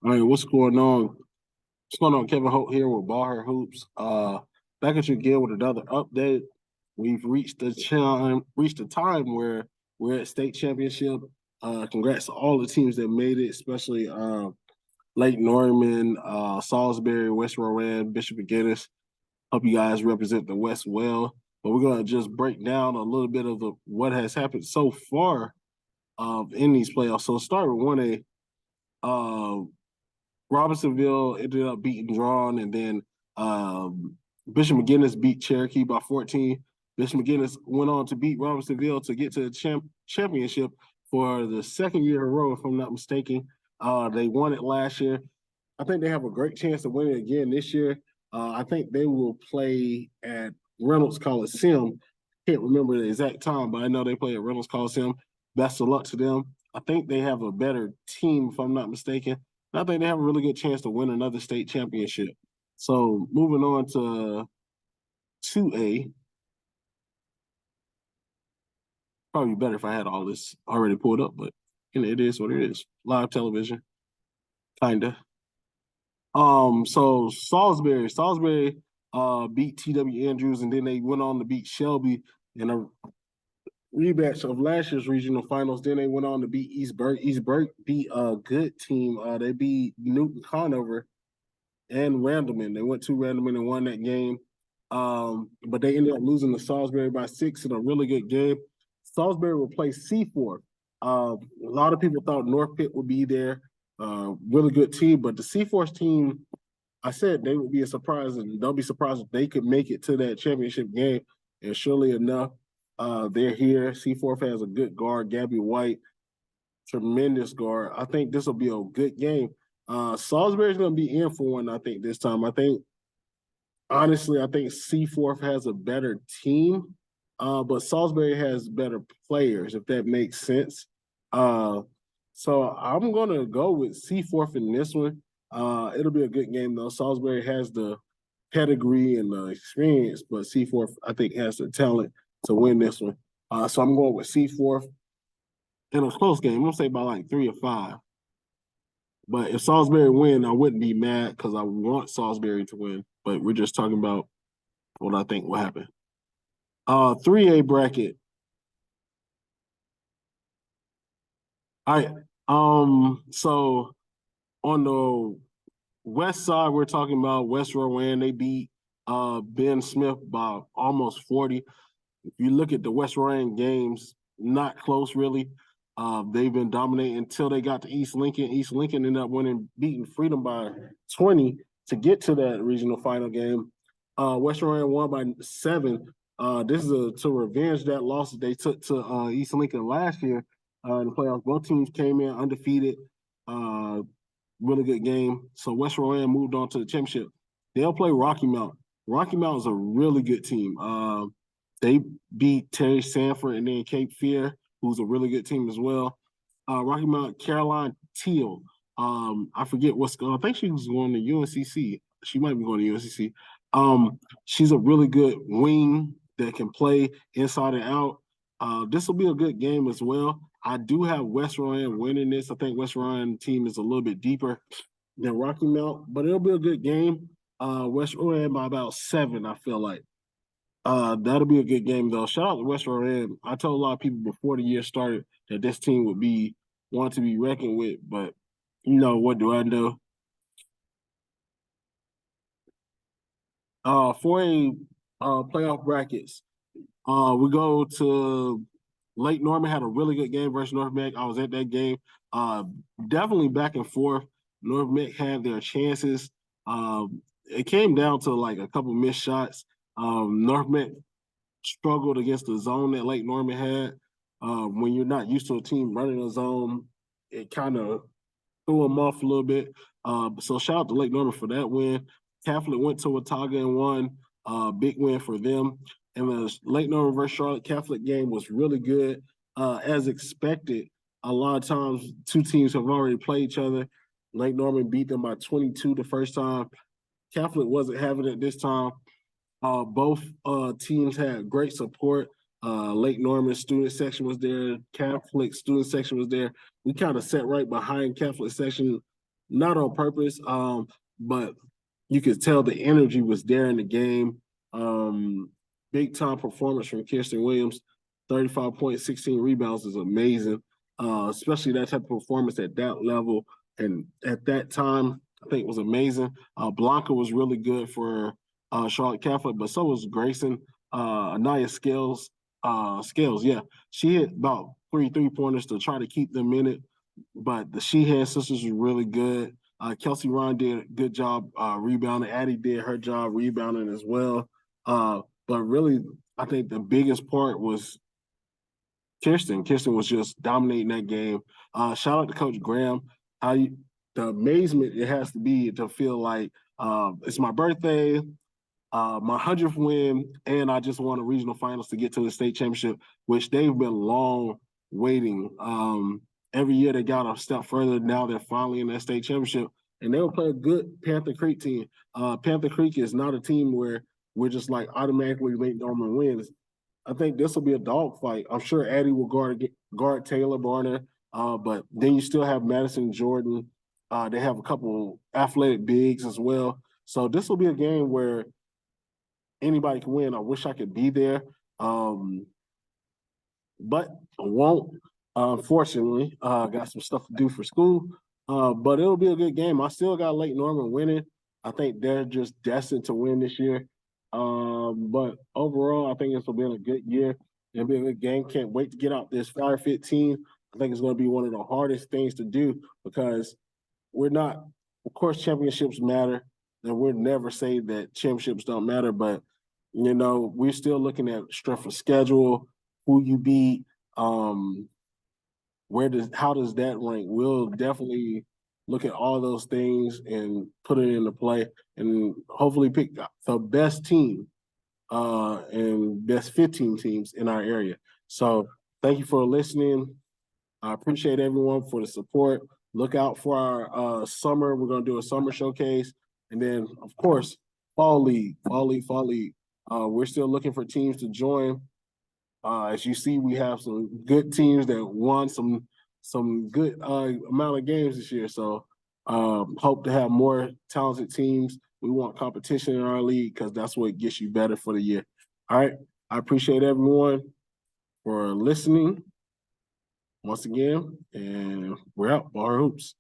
All right, what's going on? What's going on? Kevin Holt here with BallHer Hoops. Back at you again with another update. We've reached the time where we're at state championship. Congrats to all the teams that made it, especially Lake Norman, Salisbury, West Rowan, Bishop McGinnis. Hope you guys represent the West well. But we're gonna just break down a little bit of what has happened so far in these playoffs. So start with 1A. Uh, Robinsonville ended up beating Drawn, and then Bishop McGinnis beat Cherokee by 14. Bishop McGinnis went on to beat Robinsonville to get to the championship for the second year in a row, if I'm not mistaken. They won it last year. I think they have a great chance to win it again this year. I think they will play at Reynolds Coliseum. Can't remember the exact time, but I know they play at Reynolds Coliseum. Best of luck to them. I think they have a better team, if I'm not mistaken. I think they have a really good chance to win another state championship. So moving on to 2A. Probably better if I had all this already pulled up, but it is what it is. Live television, kinda. So Salisbury beat TW Andrews, and then they went on to beat Shelby in a rematch of last year's regional finals. Then they went on to beat East Burke. East Burke beat a good team. They beat Newton Conover and Randleman. They went to Randleman and won that game. But they ended up losing to Salisbury by 6 in a really good game. Salisbury will play C4. A lot of people thought North Pitt would be there. Really good team, but the C4's team, I said they would be a surprise, and don't be surprised if they could make it to that championship game. And surely enough, they're here. C4 has a good guard, Gabby White, tremendous guard. I think this will be a good game. Salisbury's going to be in for one, I think, this time. Honestly, I think C4 has a better team, but Salisbury has better players, if that makes sense. So I'm going to go with C4 in this one. It'll be a good game, though. Salisbury has the pedigree and the experience, but C4, I think, has the talent to win this one. So I'm going with C4 in a close game. I'm going to say by like 3 or 5. But if Salisbury win, I wouldn't be mad because I want Salisbury to win. But we're just talking about what I think will happen. 3A bracket. All right. So on the west side, we're talking about West Rowan. They beat Ben Smith by almost 40. If you look at the West Rowan games, not close really. They've been dominating until they got to East Lincoln. East Lincoln ended up beating Freedom by 20 to get to that regional final game. West Rowan won by 7. This is to revenge that loss that they took to East Lincoln last year in the playoffs. Both teams came in undefeated. Really good game. So West Rowan moved on to the championship. They'll play Rocky Mount. Rocky Mount is a really good team. They beat Terry Sanford and then Cape Fear, who's a really good team as well. Rocky Mount, Caroline Teal. I forget what's going on. I think she was going to UNCC. She might be going to UNCC. She's a really good wing that can play inside and out. This will be a good game as well. I do have West Rowan winning this. I think West Rowan team is a little bit deeper than Rocky Mount, but it'll be a good game. West Rowan by about 7, I feel like. That'll be a good game, though. Shout out to West Rowan. I told a lot of people before the year started that this team would be one to be reckoned with, but what do I know? For a playoff brackets, we go to Lake Norman had a really good game versus North Meck. I was at that game. Definitely back and forth. North Meck had their chances. It came down to like a couple missed shots. North Meck struggled against the zone that Lake Norman had. When you're not used to a team running a zone, it kind of threw them off a little bit. So shout out to Lake Norman for that win. Catholic went to Watauga and won. Big win for them. And the Lake Norman versus Charlotte Catholic game was really good. As expected, a lot of times two teams have already played each other. Lake Norman beat them by 22 the first time. Catholic wasn't having it this time. Both teams had great support. Lake Norman student section was there. Catholic student section was there. We kind of sat right behind Catholic section not on purpose, but you could tell the energy was there in the game. Big time performance from Kirsten Williams, 35 points, 16 rebounds is amazing. Especially that type of performance at that level and at that time, I think was amazing. Blanca was really good for Charlotte Catholic, but so was Grayson. Anaya Scales, yeah, she hit about three pointers to try to keep them in it. But the Sheehan sisters were really good. Kelsey Ron did a good job rebounding. Addie did her job rebounding as well. But really, I think the biggest part was Kirsten. Kirsten was just dominating that game. Shout out to Coach Graham. The amazement it has to be to feel like it's my birthday, my 100th win, and I just won a regional finals to get to the state championship, which they've been long waiting. Every year they got a step further. Now they're finally in that state championship, and they will play a good Panther Creek team. Panther Creek is not a team where we're just like automatically Lake Norman wins. I think this will be a dogfight. I'm sure Addie will guard Taylor Barner, but then you still have Madison Jordan. They have a couple athletic bigs as well. So this will be a game where anybody can win. I wish I could be there, but I won't. Unfortunately, got some stuff to do for school. But it'll be a good game. I still got Lake Norman winning. I think they're just destined to win this year. But overall, I think it's been a good year. It'll be a good game. Can't wait to get out this Fire 15. I think it's going to be one of the hardest things to do because we're not, of course, championships matter, and we'll never say that championships don't matter, but we're still looking at strength of schedule, who you beat, how does that rank? We'll definitely look at all those things and put it into play and hopefully pick the best team and best 15 teams in our area. So thank you for listening. I appreciate everyone for the support. Look out for our summer. We're going to do a summer showcase. And then, of course, fall league. We're still looking for teams to join. As you see, we have some good teams that won some good amount of games this year. So hope to have more talented teams. We want competition in our league because that's what gets you better for the year. All right. I appreciate everyone for listening once again, and we're out. BallHer Hoops.